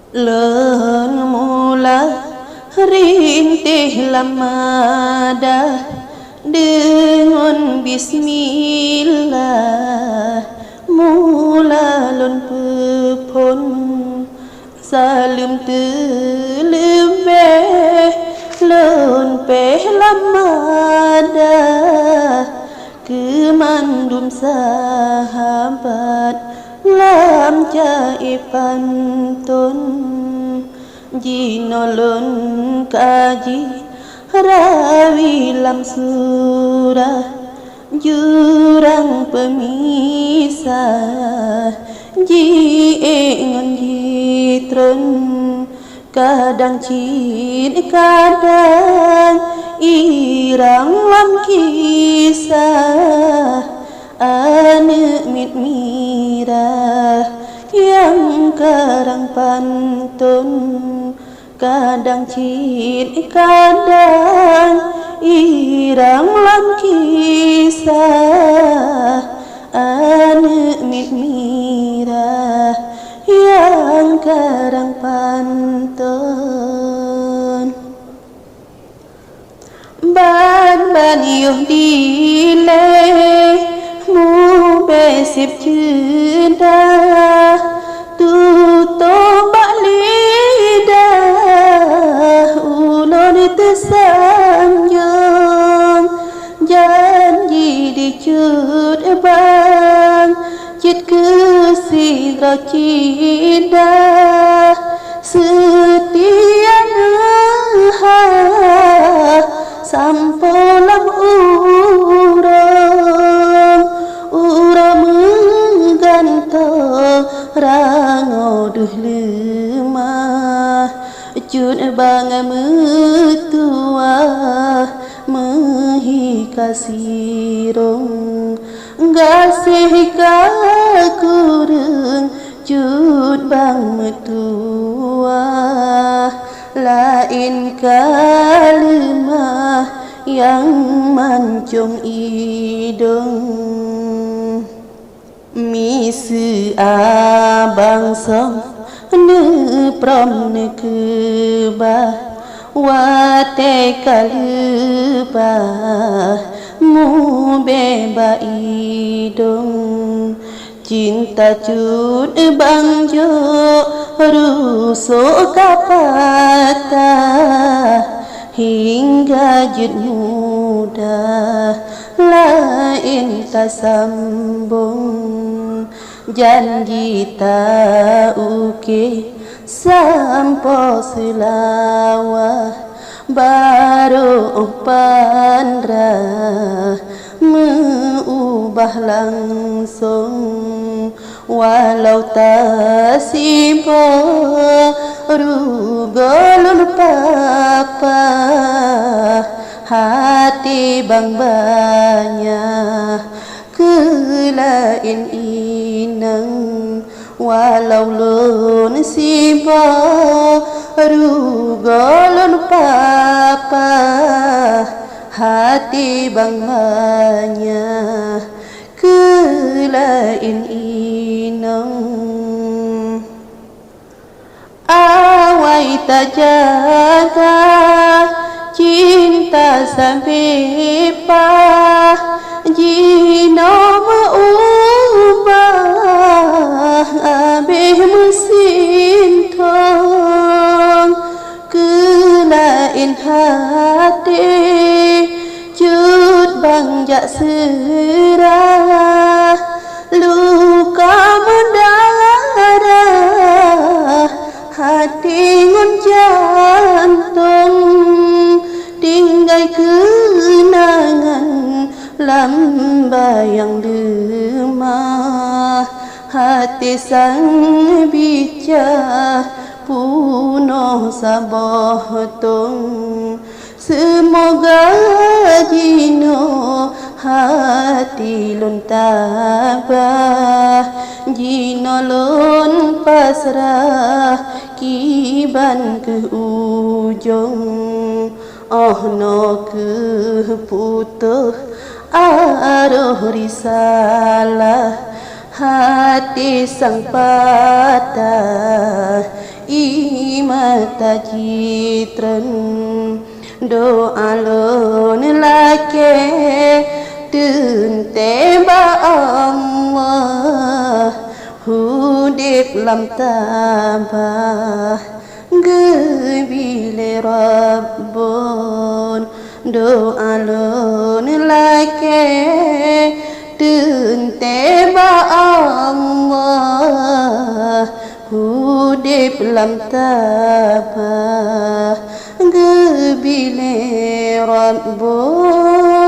Len mula rintih lamadah dengan bismillah mula lun pepon salim telebeh lun peh lamadah kemandum sahabat lam cai pantun jinolon kaji rawi lam surah jurang pemisah ji ngon jitron kadang cin kadang irang lam kisah ane mit mirah yang karang pantun kadang cin kadang irang lam kisah ane mit mirah yang karang pantun ban yuh dile mu besip cinta tutup lidah ulun tersanjung janji dicut bang cit kesira cinta setia nah sampolam rangoduh lemah cun bang metua mehi kasirong gasih kakureng cun bang metua lain kalimah yang mancung idong misi abang som ne prom ne kebah wate kalba mu beba idong cinta cut bang jo rusuk kapata hingga jut muda lain tak sambung janji tak uke sampo selawah baru pandrah meubah langsung walau tak simpo rugolun papa hati bang banyak kelain inang walau lun simpo rugolun papa hati bang banyak kelain inang awai tak jaga cinta sampai pah jino meubah abih mesin tong kelain hati cut bang jak serah luka mendarah hati ngun jantung tinggai kenangan lambayang lemah hati sang bicara punoh sabohtong semoga jino hati lun tabah jino lun pasrah kiban ke ujung oh no ke putuh aruh risalah hati sang patah mata citren doa lon lake tun teba Allah hudip lam tabah gebile Rabbon doa lon lake tun teba Allah hudip lam tabah gebile Rabbon